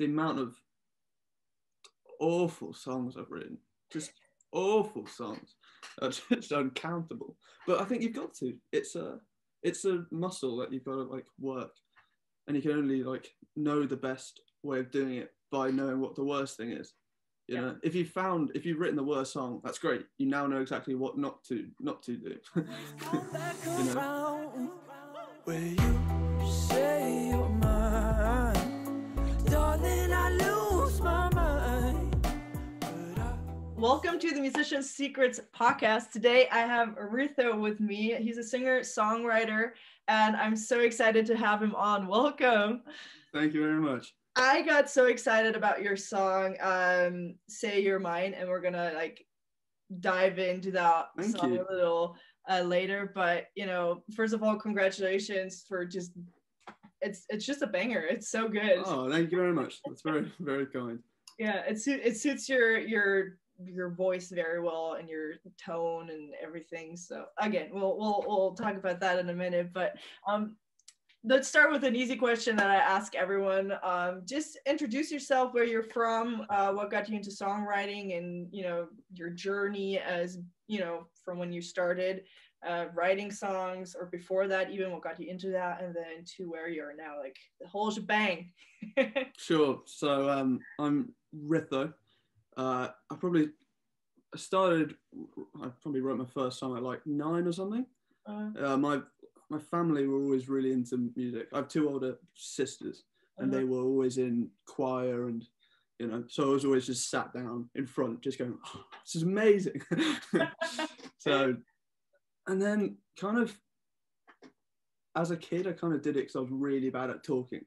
the amount of awful songs I've written, just awful songs, are just uncountable. But I think you've got to. It's a muscle that you've got to like work, and you can only like know the best way of doing it by knowing what the worst thing is. You know, if you've written the worst song, that's great. You now know exactly what not to do. You know. Where you say you're mine, darling, I lose my mind. Welcome to the Musician's Secrets podcast. Today I have Ritho with me. He's a singer, songwriter, and I'm so excited to have him on. Welcome. Thank you very much. I got so excited about your song, Say Youre Mine, and we're gonna like dive into that song a little later. But you know, first of all, congratulations for just it's just a banger. It's so good. Oh, thank you very much. That's very, very kind. Yeah, it suits your voice very well and your tone and everything. So again, we'll talk about that in a minute. But let's start with an easy question that I ask everyone. Just introduce yourself, where you're from, what got you into songwriting, and you know your journey as from when you started writing songs, or before that, even what got you into that, and then to where you are now, like the whole shebang. Sure. So I'm Ritho. I probably wrote my first song at like 9 or something. My family were always really into music. I have 2 older sisters, and they were always in choir, and so I was always just sat down in front, just going, oh, "This is amazing." So, and then kind of as a kid, I kind of did it because I was really bad at talking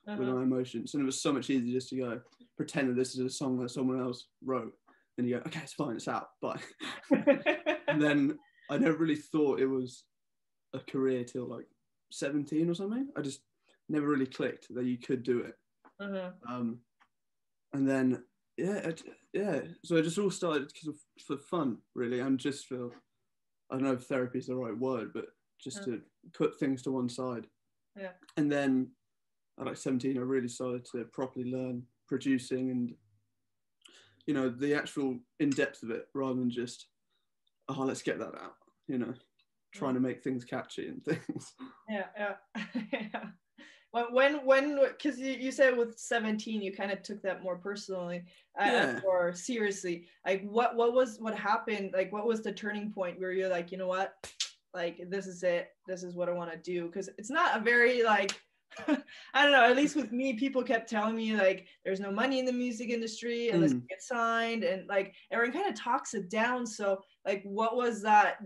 with my emotions, and it was so much easier just to go pretend that this is a song that someone else wrote, and you go, "Okay, it's fine, it's out, bye." And then I never really thought it was a career till like 17 or something. I just never really clicked that you could do it. And then so it just all started for fun, really, and just for, I don't know if therapy is the right word, but just to put things to one side. And then at like 17 I really started to properly learn producing and the actual in-depth of it, rather than just let's get that out, trying to make things catchy and things. Yeah. When because you said with 17 you kind of took that more personally, or seriously, like what happened, like what was the turning point where you're like, you know what, like this is it, this is what I want to do? Because it's not a very like I don't know, at least with me, people kept telling me like there's no money in the music industry unless you get signed, and like everyone kind of talks it down. So like what was that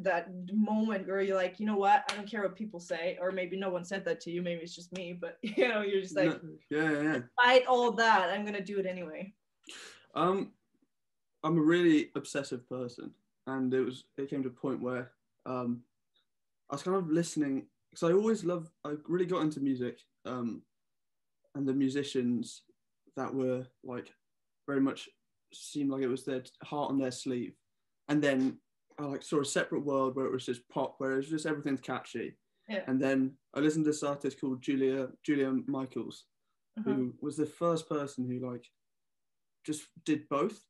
moment where you're like, you know what, I don't care what people say, or maybe no one said that to you, maybe it's just me, but you're just like, despite all that, I'm gonna do it anyway? I'm a really obsessive person, and it came to a point where I was kind of listening, because I really got into music, and the musicians that were like very much seemed like it was their heart on their sleeve. And then I like saw a separate world where it was just pop, where it was just everything's catchy. And then I listened to this artist called Julia Michaels, who was the first person who like just did both.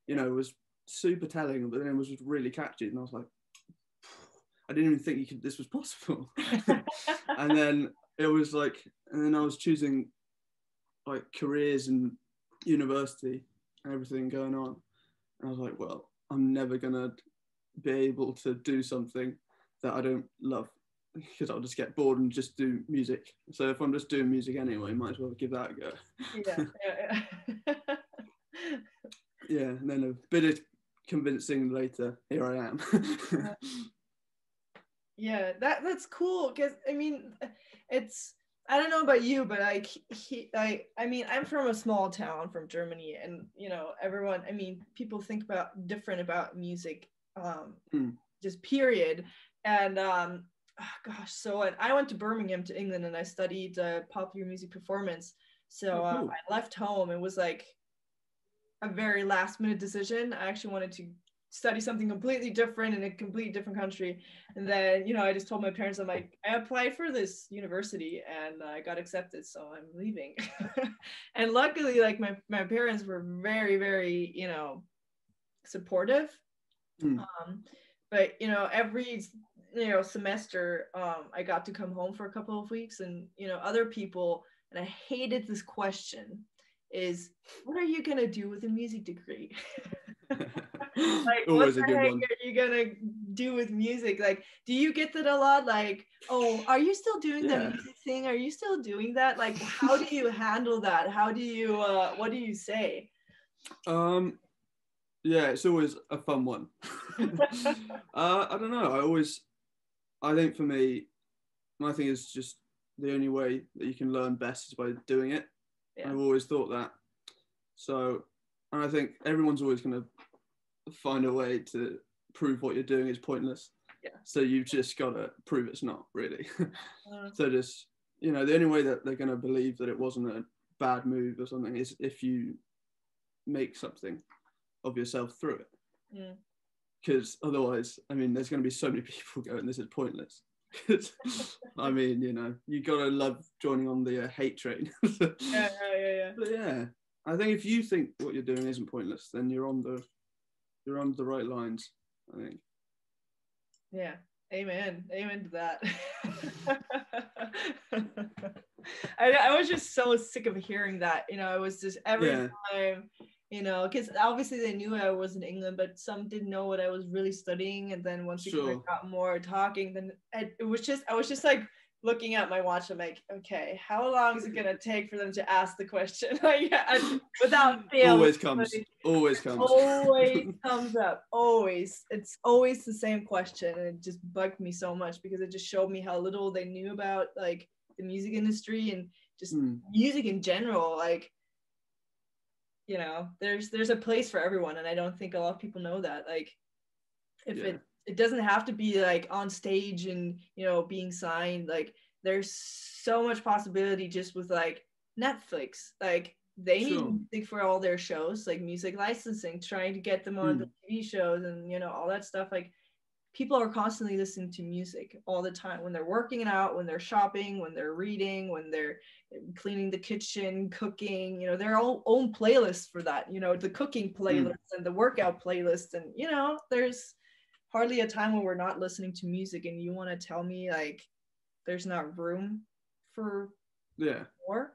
It was super telling, but then it was just really catchy, and I was like, I didn't even think this was possible. And then it was like, and then I was choosing like careers and university and everything going on. And I was like, well, I'm never gonna be able to do something that I don't love, because I'll just get bored and just do music. So if I'm just doing music anyway, might as well give that a go. Yeah, and then a bit of convincing later, here I am. Yeah, that's cool, because I mean, I don't know about you, but like I mean, I'm from a small town from Germany, and everyone, I mean, people think different about music, just period. And gosh, so I went to Birmingham, to England, and I studied popular music performance. So cool. I left home. It was like a very last minute decision. I actually wanted to study something completely different in a completely different country. And then, you know, I just told my parents, I'm like, I applied for this university and I got accepted, so I'm leaving. And luckily, like my parents were very, very, you know, supportive. But you know, every, you know, semester, I got to come home for a couple of weeks, and you know, other people, and I hated this question, is what are you gonna do with a music degree? Like, Always what a the good heck one. are you gonna do with music? Like, do you get that a lot? Like, oh, are you still doing the music thing? Are you still doing that? Like, how do you handle that? How do you what do you say? Yeah, it's always a fun one. I don't know. I think for me, my thing is just the only way that you can learn best is by doing it. Yeah. I've always thought that. So, and I think everyone's always going to find a way to prove what you're doing is pointless. Yeah. So you've just got to prove it's not, really. So just, you know, the only way that they're going to believe that it wasn't a bad move or something is if you make something of yourself through it. Because otherwise, I mean, there's going to be so many people going, this is pointless. I mean, you know, you got to love joining on the hate train. Yeah. But yeah, I think if you think what you're doing isn't pointless, then you're on the right lines, I think. Yeah. Amen to that. I was just so sick of hearing that, you know. It was just every time, you know, because obviously they knew I was in England, but some didn't know what I was really studying. And then once we got more talking, then I was just like looking at my watch. I'm like, okay, how long is it gonna take for them to ask the question? Like, without fail, always comes up. Always, it's always the same question, and it just bugged me so much because it just showed me how little they knew about like the music industry and just music in general. Like, you know, there's a place for everyone, and I don't think a lot of people know that. Like, if it doesn't have to be like on stage and, you know, being signed. Like, there's so much possibility just with like Netflix. Like, they need music for all their shows, like music licensing, trying to get them on the TV shows and, you know, all that stuff. Like, people are constantly listening to music all the time when they're working out, when they're shopping, when they're reading, when they're cleaning the kitchen, cooking, you know, their own playlists for that, you know, the cooking playlist and the workout playlist. And, you know, there's hardly a time when we're not listening to music, and you want to tell me like there's not room for more?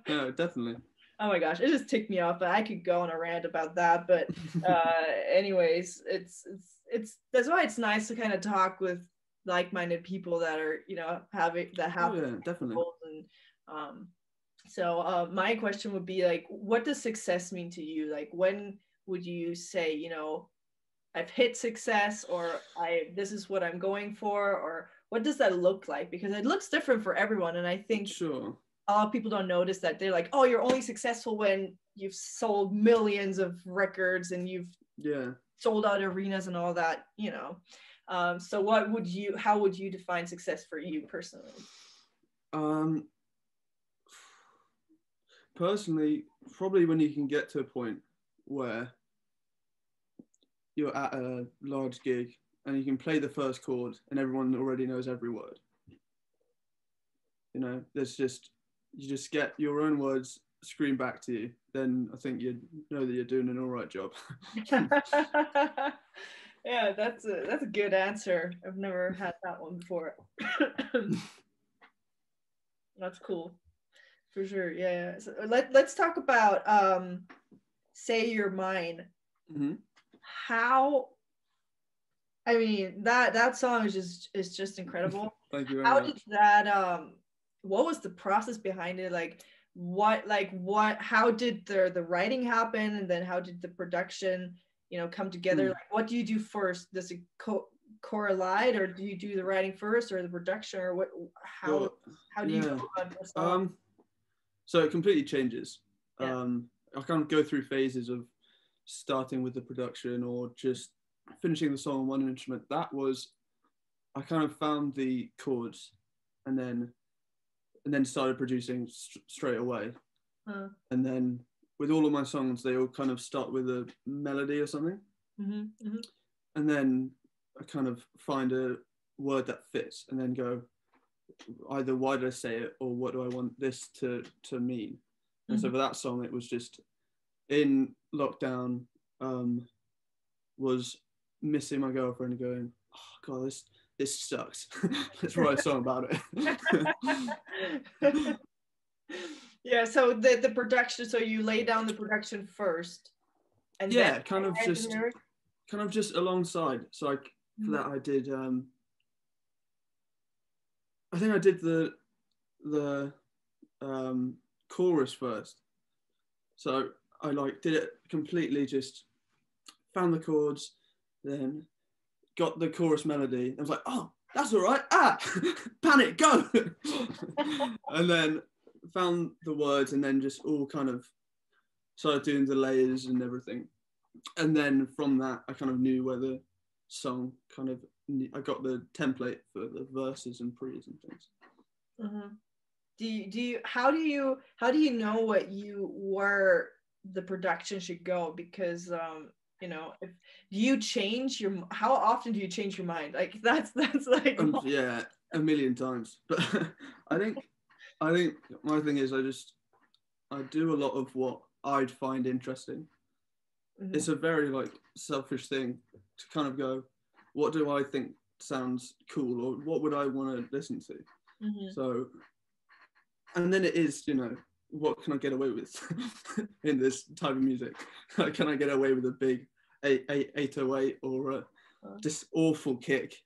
No, definitely. Oh my gosh, it just ticked me off, but I could go on a rant about that. But anyways, it's that's why it's nice to kind of talk with like-minded people that are, you know, have definitely. And so my question would be like, what does success mean to you? Like, when would you say, you know, I've hit success, or this is what I'm going for, or what does that look like? Because it looks different for everyone, and I think a lot of people don't notice that. They're like, oh, you're only successful when you've sold millions of records and you've sold out arenas and all that, you know. So how would you define success for you personally? Personally, probably when you can get to a point where you're at a large gig and you can play the first chord and everyone already knows every word. You know, you just get your own words screamed back to you, then I think you know that you're doing an all right job. Yeah, that's a good answer. I've never had that one before. That's cool, for sure. Yeah. So let's talk about Say Youre Mine. How, I mean, that song is just incredible. Thank you very much. Did that what was the process behind it? Like, how did the writing happen, and then how did the production, you know, come together? Like, what do you do first? Does it correlate, or do you do the writing first, or the production, or how do you go about the song? So it completely changes. I kind of go through phases of starting with the production or just finishing the song on one instrument. That was, I kind of found the chords and then started producing straight away. And then with all of my songs, they all kind of start with a melody or something. and then I kind of find a word that fits, and then go either why did I say it, or what do I want this to mean. And so for that song, it was just in lockdown, was missing my girlfriend and going, oh god, this sucks. Let's write a song about it. Yeah, so the production, so you lay down the production first, and yeah, then kind of just alongside. So like for that I did I think I did the chorus first. So I like did it completely, just found the chords, then got the chorus melody. I was like, oh, that's all right. Panic, go. And then found the words, and then just all kind of started doing the layers and everything. And then from that, I kind of knew where the song I got the template for the verses and pre's and things. How do you know where the production should go? Because how often do you change your mind? Like that's like yeah, a million times. But I think my thing is I do a lot of what I'd find interesting. It's a very like selfish thing to kind of go, what do I think sounds cool, or what would I want to listen to? So, and then it is, what can I get away with in this type of music? Can I get away with a big 808 or just awful kick?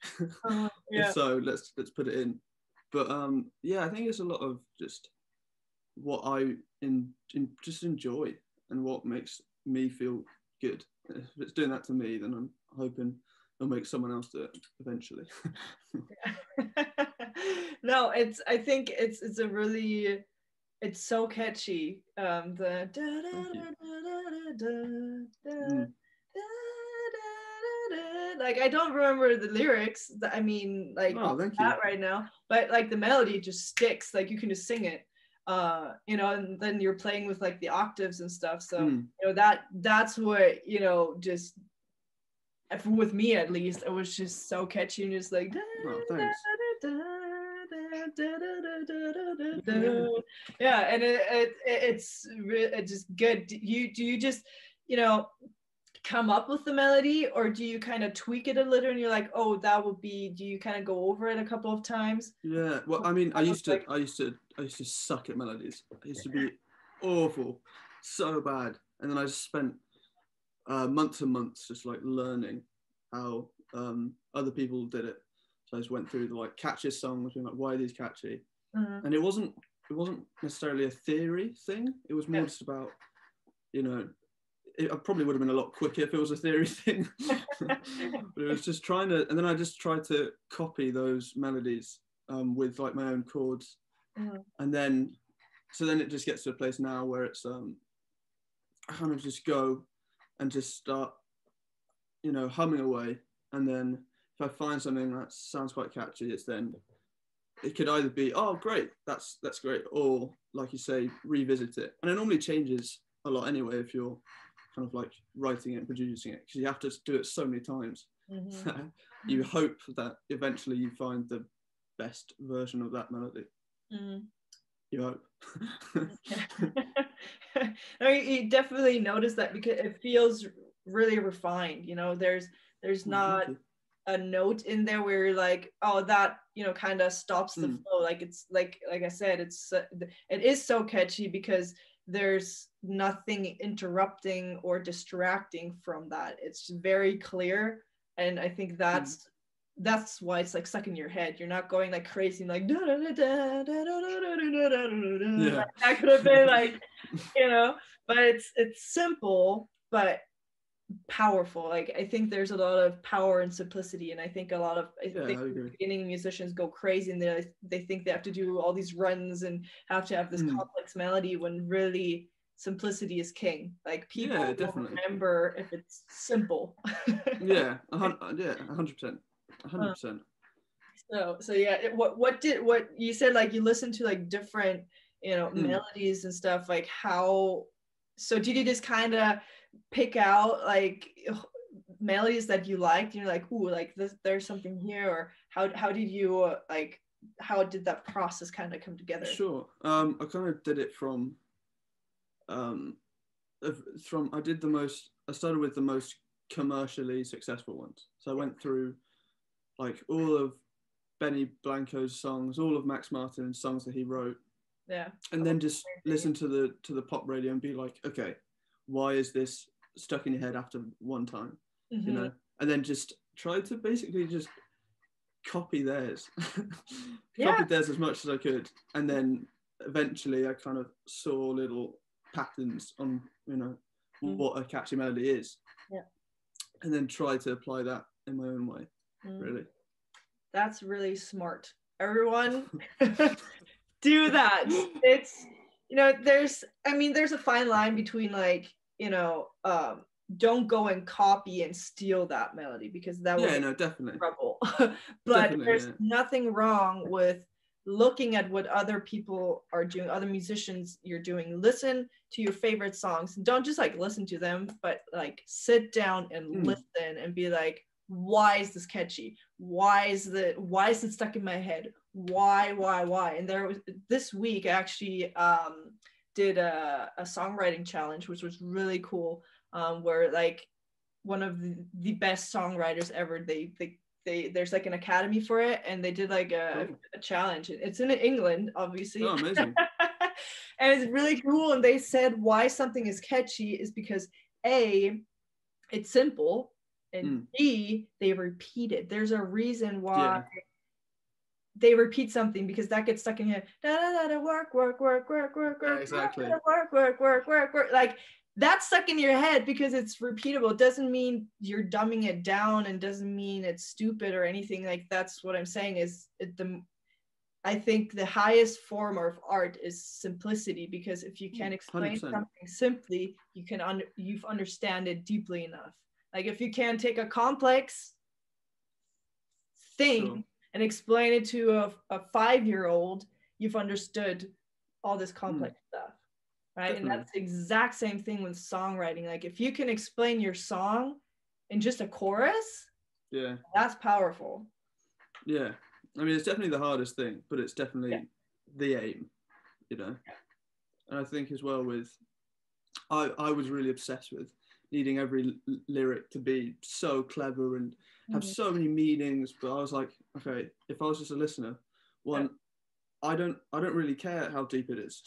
Yeah. So let's put it in. But yeah, I think it's a lot of just what I just enjoy and what makes me feel good. If it's doing that to me, then I'm hoping it'll make someone else do it eventually. No, I think it's a really, it's so catchy. The like I don't remember the lyrics. I mean, like that right now, but like the melody just sticks. Like you can just sing it, and then you're playing with like the octaves and stuff. So that's what just with me at least, it was just so catchy and just like. Yeah, and it's just good. Do you just come up with the melody, or do you kind of tweak it a little and you're like, oh, that would be, do you kind of go over it a couple of times? Yeah, well, I mean, I used to suck at melodies. I used to be awful, so bad. And then I just spent months and months just like learning how other people did it. So I just went through the like catchiest songs, being like, why are these catchy? And it wasn't necessarily a theory thing. It was more just about, I probably would have been a lot quicker if it was a theory thing. But it was just trying to, and then I just tried to copy those melodies with like my own chords. And then it just gets to a place now where it's I kind of just go and just start humming away, and then if I find something that sounds quite catchy, it could either be, oh great, that's great, or like you say, revisit it. And it normally changes a lot anyway if you're kind of like writing it and producing it, because you have to do it so many times. You hope that eventually you find the best version of that melody. You hope. No, you definitely notice that, because it feels really refined. There's not a note in there where you're like, oh, that kind of stops the flow. Like it's like I said, it is so catchy because there's nothing interrupting or distracting from that. It's very clear, and I think that's why it's like stuck in your head. You're not going like crazy, like da, da, da, da, da, da, da, da, da. Like, that could have been like, but it's simple but powerful. Like I think there's a lot of power and simplicity, and I think a lot of beginning musicians go crazy and they think they have to do all these runs and have to have this complex melody, when really simplicity is king. Like people will remember if it's simple. 100%. 100%. So yeah, what you said, like you listened to like different melodies and stuff, like how, so did you just kind of pick out like melodies that you liked, you're like, ooh, like this, there's something here, or how did you like, how did that process kind of come together? Sure. I kind of did it from I started with the most commercially successful ones. So I went through like all of Benny Blanco's songs, all of Max Martin's songs that he wrote. Yeah. And then just listen to the pop radio and be like, okay, why is this stuck in your head after one time? You know? And then just try to basically just copy theirs. Copied theirs as much as I could. And then eventually I kind of saw little patterns on, you know, what a catchy melody is. Yeah. And then try to apply that in my own way, really. That's really smart. Everyone do that. It's, you know, there's a fine line between like, you know, don't go and copy and steal that melody, because that would definitely trouble. But there's nothing wrong with looking at what other people are doing, other musicians you're doing. Listen to your favorite songs. Don't just like listen to them, but like sit down and listen and be like, why is this catchy? Why is it stuck in my head? Why? And there was this week I actually did a songwriting challenge, which was really cool, where like one of the best songwriters ever, they there's like an academy for it, and they did like a challenge. It's in England, obviously. Oh, amazing. And it's really cool. And they said why something is catchy is because A, it's simple, and B, they repeat it. There's a reason why they repeat something, because that gets stuck in your head. Da, da, da, da, work. Exactly. Work. Like that's stuck in your head because it's repeatable. It doesn't mean you're dumbing it down, and doesn't mean it's stupid or anything. Like that's what I'm saying is I think the highest form of art is simplicity, because if you can explain 100%. Something simply, you've understand it deeply enough. Like if you can take a complex thing and explain it to a 5-year-old, you've understood all this complex stuff, right? Definitely. And that's the exact same thing with songwriting. Like if you can explain your song in just a chorus, that's powerful. Yeah, I mean, it's definitely the hardest thing, but it's definitely the aim, you know. And I think as well with, I was really obsessed with needing every lyric to be so clever and have so many meanings. But I was like, okay, if I was just a listener, I don't really care how deep it is.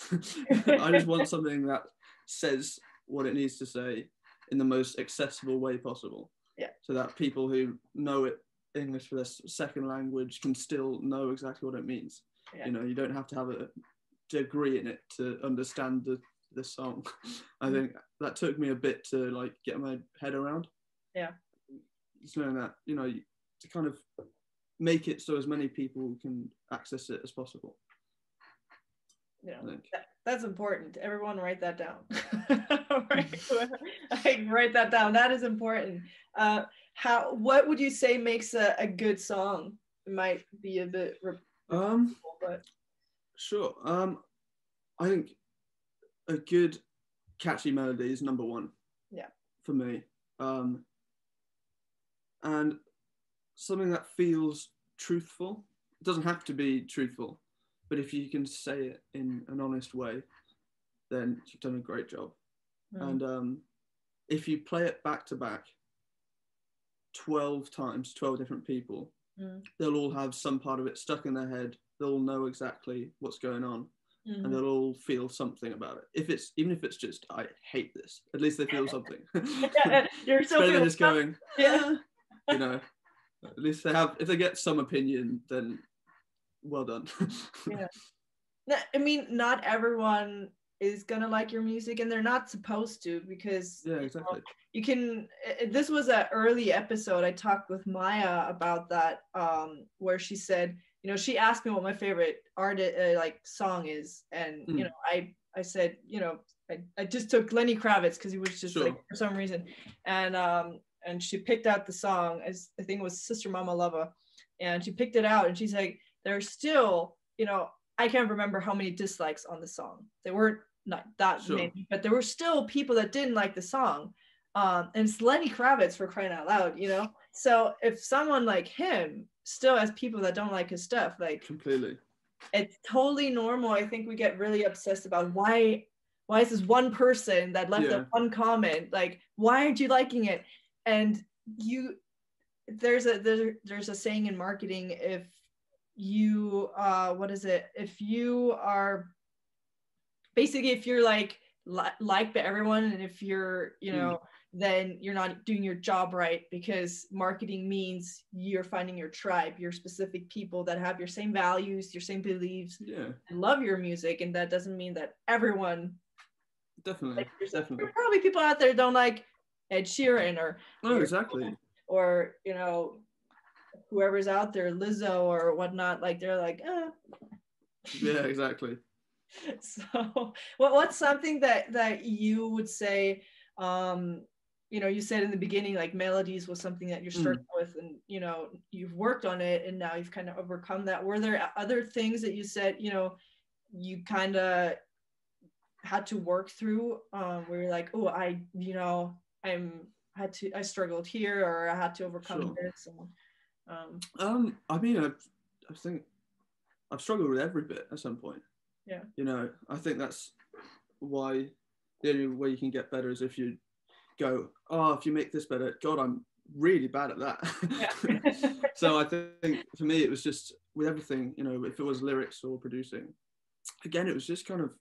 I just want something that says what it needs to say in the most accessible way possible. Yeah. So that people who know it English for their second language can still know exactly what it means. You know, you don't have to have a degree in it to understand the song. I think that took me a bit to like get my head around. Yeah. Just knowing that, you know, to kind of make it so as many people can access it as possible. Yeah, that's important. Everyone write that down. Write that down. That is important. What would you say makes a good song? It might be a bit but sure. I think a good catchy melody is number one. Yeah. For me. And something that feels truthful. It doesn't have to be truthful, but if you can say it in an honest way, then you've done a great job. And if you play it back to back 12 times, 12 different people, they'll all have some part of it stuck in their head. They'll all know exactly what's going on, and they'll all feel something about it. Even if it's just, I hate this, at least they feel something. You're so better than just going, you know, at least they have, if they get some opinion, then well done. I mean, not everyone is gonna like your music, and they're not supposed to, because exactly. You can, this was an early episode I talked with Maya about that, where she said, you know, she asked me what my favorite like song is, and you know, I said, you know, I just took Lenny Kravitz because he was just like, for some reason, and she picked out the song, as I think it was Sister Mama Lova, and she picked it out, and she's like, there's still, you know, I can't remember how many dislikes on the song. They weren't not that many, but there were still people that didn't like the song. And it's Lenny Kravitz, for crying out loud, you know. So if someone like him still has people that don't like his stuff, like completely, it's totally normal. I think we get really obsessed about why is this one person that left that one comment, like, why aren't you liking it? And there's a saying in marketing, if you if you are basically, if you're like liked by everyone, and if you're, you know, then you're not doing your job right, because marketing means you're finding your tribe, your specific people that have your same values, your same beliefs, and love your music. And that doesn't mean that everyone definitely. There are probably people out there don't like Ed Sheeran or exactly, or you know, whoever's out there, Lizzo or whatnot, like they're like, yeah, exactly. So what's something that you would say, you know, you said in the beginning, like melodies was something that you're struggling with, and you know, you've worked on it and now you've kind of overcome that. Were there other things that you said, you know, you kind of had to work through, where you're like, oh, I struggled here, or I had to overcome this? And, I mean, I think I've struggled with every bit at some point. Yeah. You know, I think that's why the only way you can get better is if you go, oh, if you make this better, God, I'm really bad at that. Yeah. So I think for me, it was just with everything, you know, if it was lyrics or producing, again, it was just kind of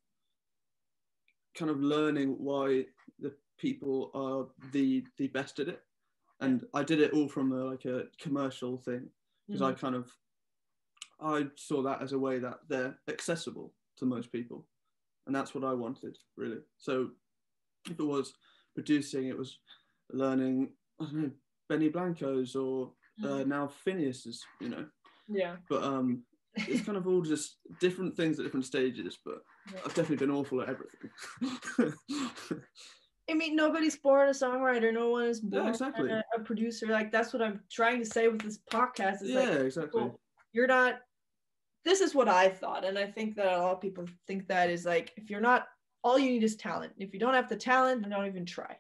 learning why the people are the best at it. And I did it all from a commercial thing, because I saw that as a way that they're accessible to most people, and that's what I wanted, really. So if it was producing, it was learning, I don't know, Benny Blanco's or now Phineas's, you know. Yeah. But it's kind of all just different things at different stages, but I've definitely been awful at everything. I mean, nobody's born a songwriter. No one is born exactly. a producer. Like, that's what I'm trying to say with this podcast. It's exactly. Well, you're not. This is what I thought, and I think that a lot of people think that is like, if you're not, all you need is talent. If you don't have the talent, then don't even try.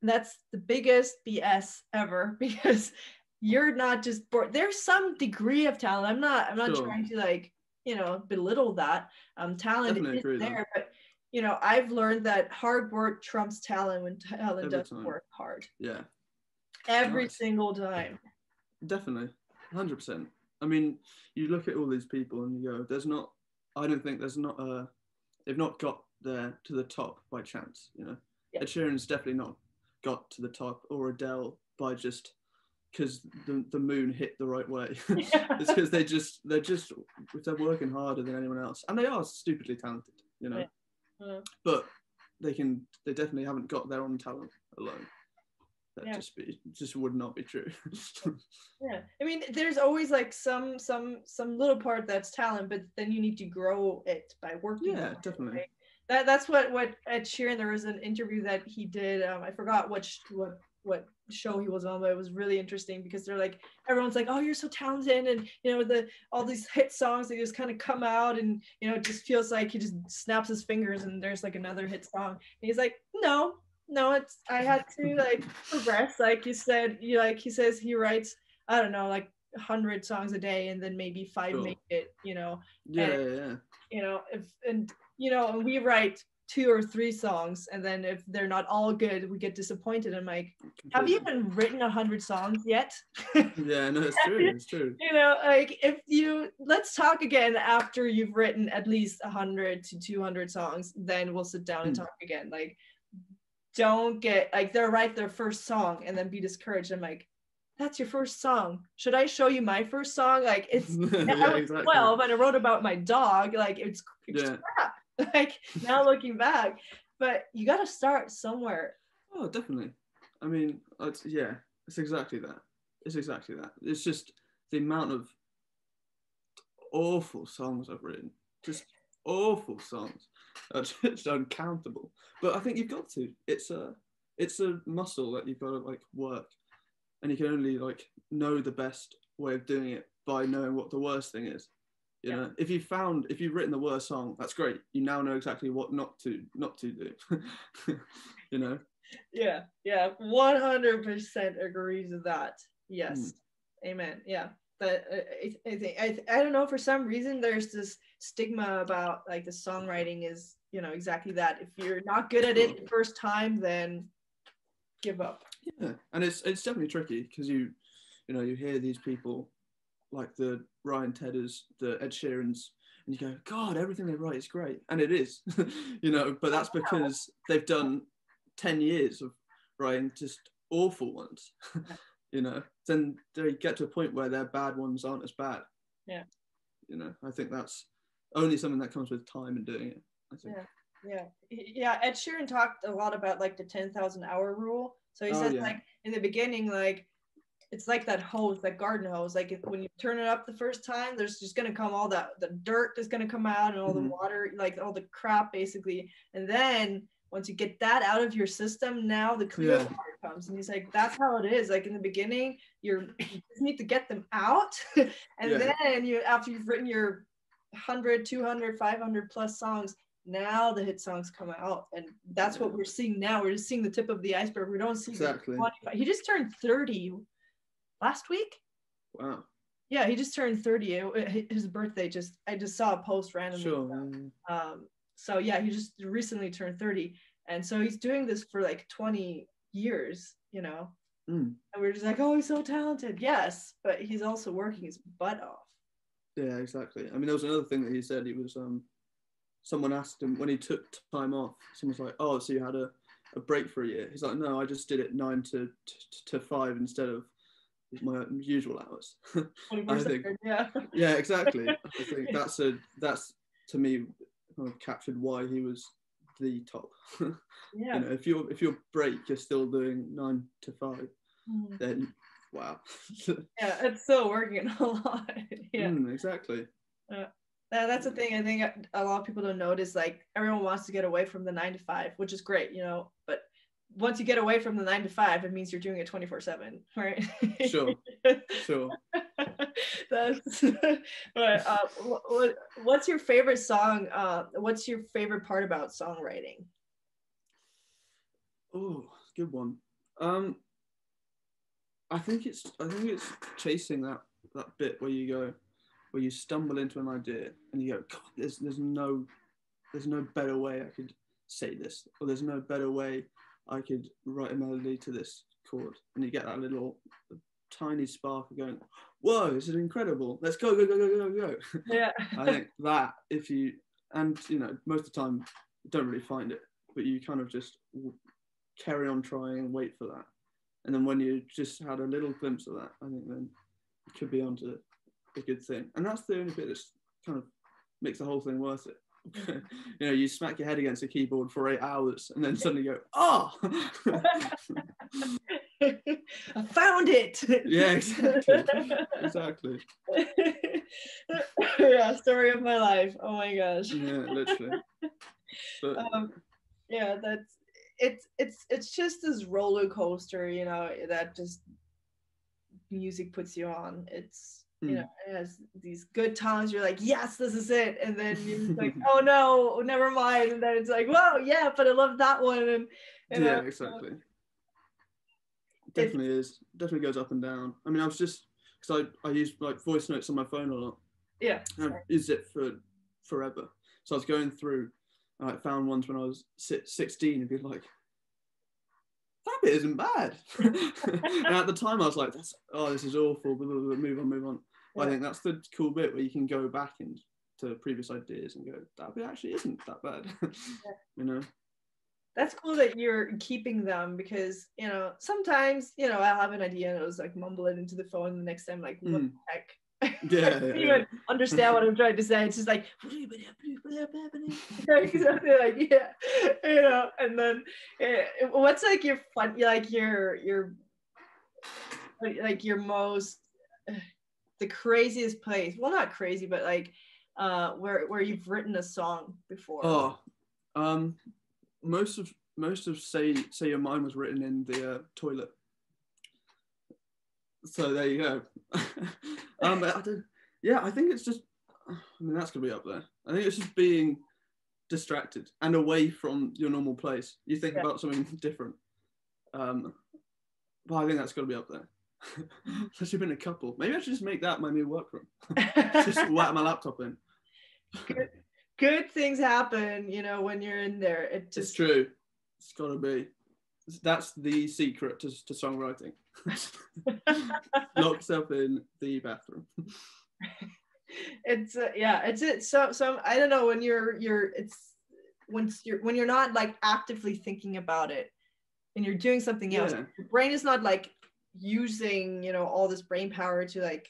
And that's the biggest BS ever, because you're not just born. There's some degree of talent. I'm not trying to, like, you know, belittle that. Talent is there, but you know, I've learned that hard work trumps talent when talent doesn't work hard. Yeah. Every single time. Definitely. 100%. I mean, you look at all these people and you go, they've not got there to the top by chance, you know. Ed Sheeran's definitely not got to the top, or Adele by just because the moon hit the right way. It's because they're working harder than anyone else, and they are stupidly talented, you know. But they definitely haven't got their own talent alone. That just would not be true. Yeah, I mean, there's always like some little part that's talent, but then you need to grow it by working. Yeah, definitely. Right? That's what Ed Sheeran. There was an interview that he did. I forgot what show he was on, but it was really interesting, because they're like, everyone's like, oh, you're so talented, and you know, all these hit songs, they just kind of come out, and you know, it just feels like he just snaps his fingers and there's like another hit song. And he's like, no, I had to like progress, like you said. He says he writes, I don't know, like 100 songs a day, and then maybe 5 make it, you know. Yeah. You know, and we write 2 or 3 songs, and then if they're not all good, we get disappointed. I'm like, have you even written 100 songs yet? Yeah, no, it's true. You know, like, let's talk again after you've written at least 100 to 200 songs, then we'll sit down and talk again. Like, don't get like, they'll write their first song and then be discouraged. I'm like, that's your first song. Should I show you my first song? Like, it's I was 12 and I wrote about my dog. Like, it's crap. Like, now looking back, but you got to start somewhere. Oh, definitely. I mean, it's exactly that. It's just the amount of awful songs I've written, just awful songs, are just uncountable. But I think you've got to. It's a muscle that you've got to like work, and you can only like know the best way of doing it by knowing what the worst thing is. You know, if you've written the worst song, that's great. You now know exactly what not to do. You know, Yeah, 100% agrees with that. Yes, amen. Yeah, but I don't know, for some reason there's this stigma about like the songwriting is, you know, exactly that. If you're not good at it the first time, then give up. Yeah, and it's definitely tricky because you hear these people like the Ryan Tedders, the Ed Sheerans, and you go, God, everything they write is great, and it is, but that's because they've done 10 years of writing just awful ones. Then they get to a point where their bad ones aren't as bad. Yeah. I think that's only something that comes with time and doing it, I think. Yeah. Ed Sheeran talked a lot about like the 10,000 hour rule. So he says like in the beginning, like it's like that hose, that garden hose. Like when you turn it up the first time, there's just gonna come all the dirt is gonna come out and all the water, like all the crap basically. And then once you get that out of your system, now the clear water comes. And he's like, that's how it is. Like in the beginning, you just need to get them out. And then after you've written your 100, 200, 500 plus songs, now the hit songs come out. And that's what we're seeing now. We're just seeing the tip of the iceberg. We don't see exactly. He just turned 30 last week. Wow. Yeah, he just turned 30. His birthday I just saw a post randomly. Sure. So yeah, he just recently turned 30. And so he's doing this for like 20 years, And we're just like, oh, he's so talented. Yes, but he's also working his butt off. Yeah, exactly. I mean, there was another thing that he said. He was, someone asked him when he took time off, someone's like, oh, so you had a break for a year? He's like, no, I just did it 9 to 5 instead of my usual hours. I think, yeah, exactly. I think that's to me kind of captured why he was the top. Yeah. If your break you're still doing 9 to 5, then wow. Yeah, it's still working a lot. Yeah. Exactly. That's the thing. I think a lot of people don't notice. Like everyone wants to get away from the 9 to 5, which is great, But once you get away from the 9 to 5, it means you're doing it 24/7, right? Sure. That's but what's your favorite song? What's your favorite part about songwriting? Oh, good one. I think it's chasing that bit where you stumble into an idea and you go, God, there's no better way I could say this, or there's no better way I could write a melody to this chord, and you get that little tiny spark of going, whoa, this is incredible, let's go. Yeah. I think that most of the time you don't really find it, but you kind of just carry on trying and wait for that, and then when you just had a little glimpse of that, I think then you could be onto a good thing. And that's the only bit that's kind of makes the whole thing worth it. You smack your head against a keyboard for 8 hours and then suddenly go, oh. I found it. Yeah, exactly. Yeah, story of my life. Oh my gosh. Yeah, literally. But, yeah, it's just this roller coaster, that just music puts you on. It's it has these good times, you're like, yes, this is it, and then you're like, oh no, never mind, and then it's like, whoa, yeah, but I love that one. And yeah, exactly. Definitely goes up and down. I mean, I was just, because I use like voice notes on my phone a lot. Yeah. And I've used it for forever. So I was going through and I found ones when I was 16 and be like, that bit isn't bad. And at the time I was like, this is awful, blah, blah, blah, move on. Yeah. I think that's the cool bit where you can go back into previous ideas and go, that bit actually isn't that bad. Yeah. That's cool that you're keeping them, because sometimes I'll have an idea and I was like mumble it into the phone, and the next time like, what the heck. Yeah, I don't even understand what I'm trying to say. It's just like exactly, like, yeah, and then what's like your fun, like your most the craziest place, well, not crazy, but like where you've written a song before? Most of Say Youre Mine was written in the toilet. So there you go. I think it's just, that's gonna be up there. I think it's just being distracted and away from your normal place. You think about something different. But I think that's got to be up there. There's been a couple. Maybe I should just make that my new workroom. Just whack my laptop in. Good things happen, you know, when you're in there. It's true. It's got to be. That's the secret to songwriting. Lock yourself in the bathroom. It's so I don't know, when when you're not like actively thinking about it and you're doing something else, your brain is not like using, you know, all this brain power to like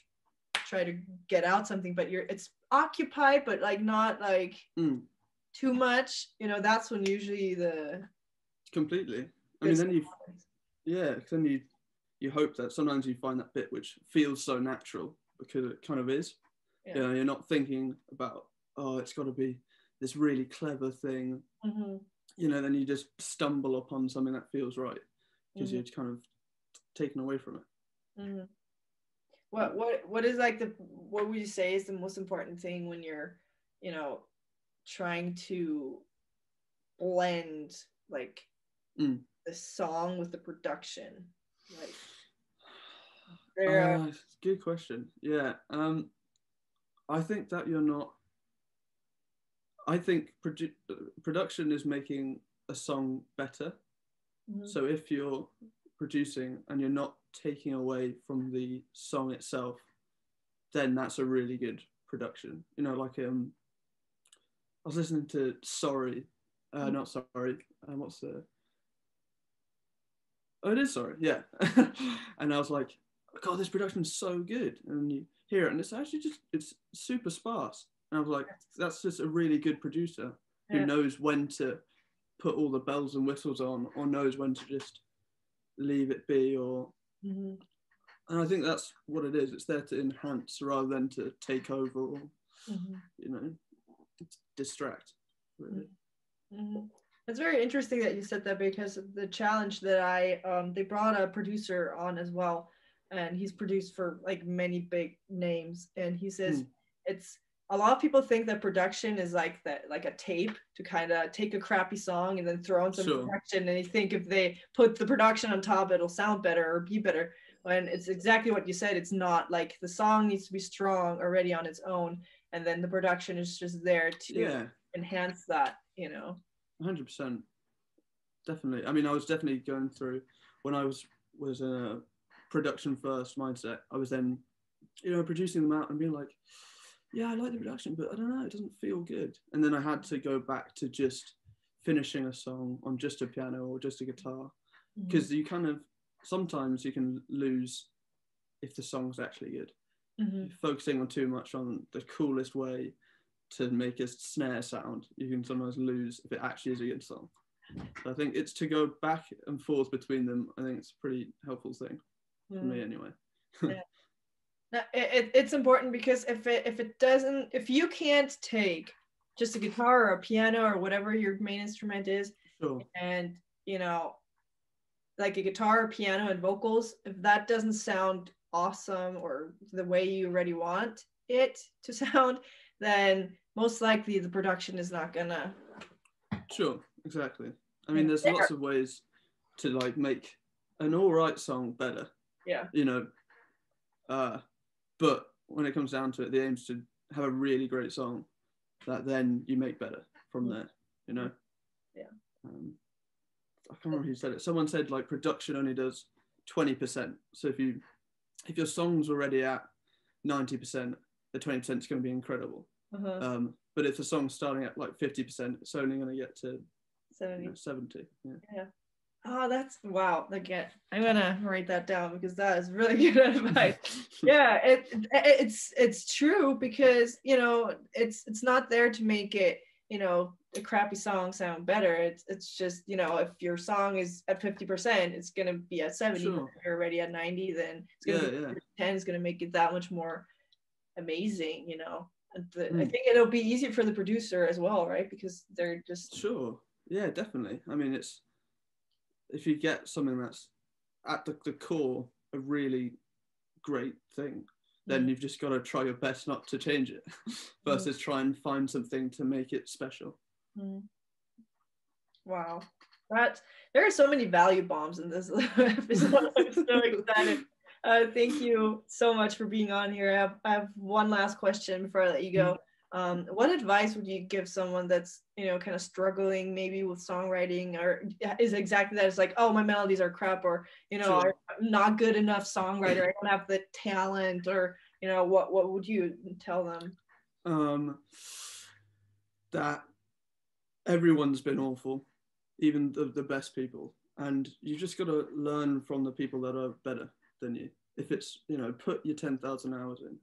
try to get out something, but it's occupied, but like not like too much, you know. That's when usually completely. I mean, then you hope that sometimes you find that bit which feels so natural because it kind of is. You know, you're not thinking about, oh, it's got to be this really clever thing. You know, then you just stumble upon something that feels right because you're kind of taken away from it. What is like what would you say is the most important thing when you're, you know, trying to blend like the song with the production? Like, good question. Yeah. I think that I think production is making a song better. So if you're producing and you're not taking away from the song itself, then that's a really good production. You know, like I was listening to Sorry, not Sorry. What's the? Oh, it is Sorry. Yeah. And I was like, God, this production's so good. And you hear it, and it's actually it's super sparse. And I was like, that's just a really good producer who knows when to put all the bells and whistles on, or knows when to just leave it be, or and I think that's what it is. It's there to enhance rather than to take over or you know, distract, really. It's very interesting that you said that, because the challenge that they brought a producer on as well, and he's produced for like many big names, and he says it's a lot of people think that production is like that, like a tape to kind of take a crappy song and then throw in some production, and they think if they put the production on top it'll sound better or be better, when it's exactly what you said. It's not. Like, the song needs to be strong already on its own, and then the production is just there to enhance that, you know. 100%, definitely. I mean, I was definitely going through, when I was in a production first mindset, I was then, you know, producing them out and being like, yeah, I like the production, but I don't know, it doesn't feel good. And then I had to go back to just finishing a song on just a piano or just a guitar, because you kind of, sometimes you can lose if the song's actually good. Focusing on too much on the coolest way to make a snare sound, you can sometimes lose if it actually is a good song. So I think it's to go back and forth between them. I think it's a pretty helpful thing for me, anyway. It's important, because if you can't take just a guitar or a piano or whatever your main instrument is, and, you know, like a guitar or piano and vocals, if that doesn't sound awesome or the way you already want it to sound, then most likely the production is not gonna. Exactly. I mean, there's lots of ways to like make an all right song better. You know, but when it comes down to it, the aim is to have a really great song that then you make better from there, you know. I can't remember who said it. Someone said like production only does 20%. So if your song's already at 90%, the 20% is going to be incredible. But if the song's starting at like 50%, it's only going to get to 70. Oh, that's wow. Again, I'm gonna write that down, because that is really good advice. It's true, because, you know, it's not there to make it, you know, a crappy song sound better. It's just, you know, if your song is at 50%, it's gonna be at 70. If you're already at 90, then it's gonna be 10 is gonna make it that much more amazing, you know. I think it'll be easier for the producer as well, right? Because they're just definitely. I mean, it's, if you get something that's at the core a really great thing, then you've just got to try your best not to change it versus try and find something to make it special. Wow, But there are so many value bombs in this episode. I'm so excited. Thank you so much for being on here. I have one last question before I let you go. What advice would you give someone that's, you know, kind of struggling maybe with songwriting, or is exactly that? It's like, oh, my melodies are crap, or, you know, Sure. I'm not good enough songwriter. I don't have the talent, or, you know, what would you tell them? That everyone's been awful, even the best people, and you just got to learn from the people that are better than you. If it's, you know, put your 10,000 hours in,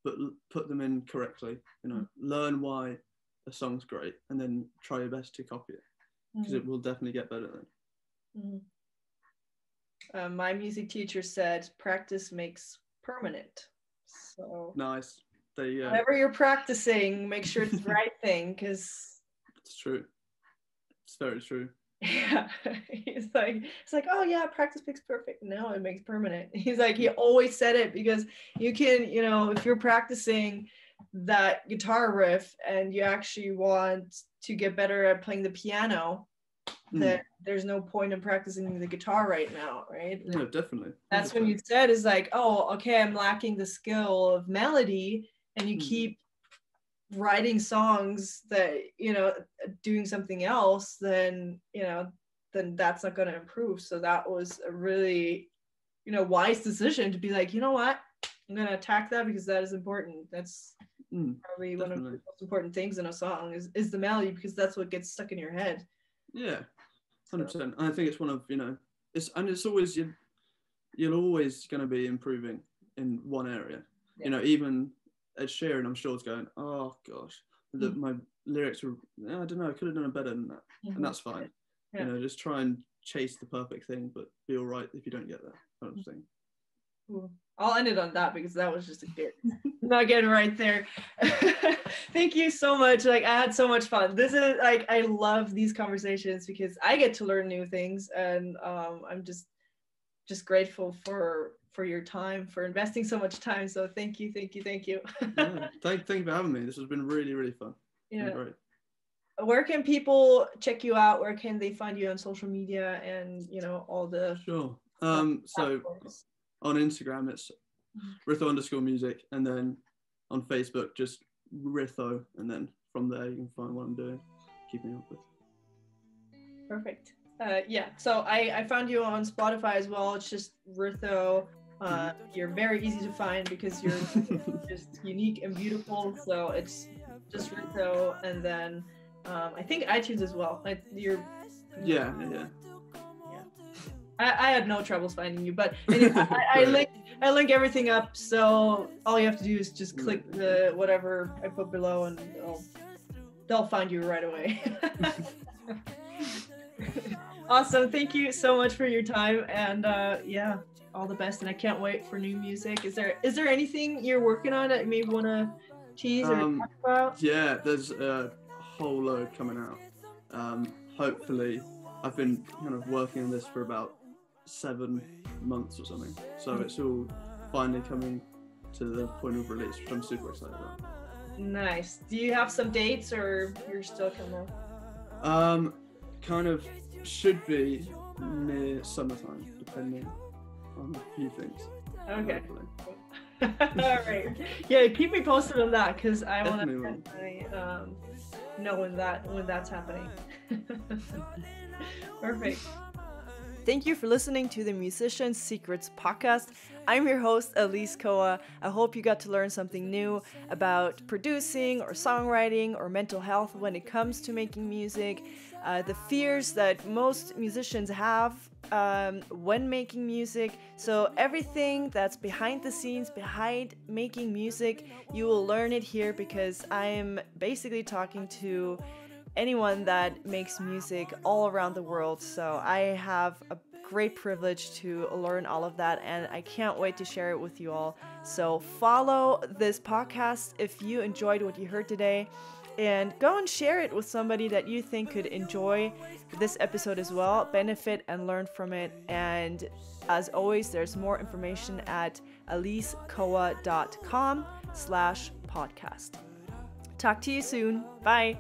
but put them in correctly, you know, learn why a song's great, and then try your best to copy it, because it will definitely get better then. My music teacher said practice makes permanent. So nice. There you go. Whenever you're practicing, make sure it's the right thing, because it's true. It's very true. Yeah, it's like, oh yeah, practice makes perfect. No, it makes permanent. He's like, he always said it, because you can, you know, if you're practicing that guitar riff and you actually want to get better at playing the piano, then there's no point in practicing the guitar right now, right? No, definitely. 100%. That's when you said is like, oh, okay, I'm lacking the skill of melody, and you keep writing songs that, you know, doing something else, then, you know, then that's not going to improve. So that was a really, you know, wise decision to be like, you know what, I'm going to attack that, because that is important. That's probably one of the most important things in a song is the melody, because that's what gets stuck in your head. Yeah, 100%. And I think it's one of, you know, it's always, you're always going to be improving in one area. You know, even Ed Sheeran, I'm sure, is going, oh gosh, my lyrics were, I don't know, I could have done it better than that. And that's fine. You know, just try and chase the perfect thing, but be all right if you don't get there, kind of thing. I'll end it on that, because that was just a good nugget right there. Thank you so much. Like, I had so much fun. This is like, I love these conversations, because I get to learn new things, and I'm just grateful for your time, for investing so much time. So thank you. Thank you for having me. This has been really, really fun. Yeah. Great. Where can people check you out? Where can they find you on social media, and, you know, all the Sure. So on Instagram it's Ritho_music, and then on Facebook just Ritho, and then from there you can find what I'm doing, keep me up with. Perfect. Yeah, so I found you on Spotify as well. It's just Ritho. You're very easy to find, because you're just unique and beautiful. So it's just Ritho, and then I think iTunes as well. Like, you're yeah. I had no troubles finding you, but anyway, I link everything up. So all you have to do is just click the whatever I put below, and they'll find you right away. Awesome. Thank you so much for your time, and yeah, all the best. And I can't wait for new music. Is there anything you're working on that you maybe want to tease or talk about? Yeah, there's a whole load coming out. Hopefully, I've been kind of working on this for about 7 months or something, so it's all finally coming to the point of release, which I'm super excited about. Nice. Do you have some dates, or you're still coming? Kind of should be near summertime, depending on a few things. Okay. All right. Yeah, keep me posted on that, because I want to know when that's happening. Perfect. Thank you for listening to the Musician's Secrets podcast. I'm your host, Alise Koa. I hope you got to learn something new about producing or songwriting or mental health when it comes to making music, the fears that most musicians have when making music. So everything that's behind the scenes, behind making music, you will learn it here, because I am basically talking to anyone that makes music all around the world. So I have a great privilege to learn all of that, and I can't wait to share it with you all. So follow this podcast if you enjoyed what you heard today, and go and share it with somebody that you think could enjoy this episode as well, benefit and learn from it. And as always, there's more information at alisekoa.com/podcast. Talk to you soon. Bye.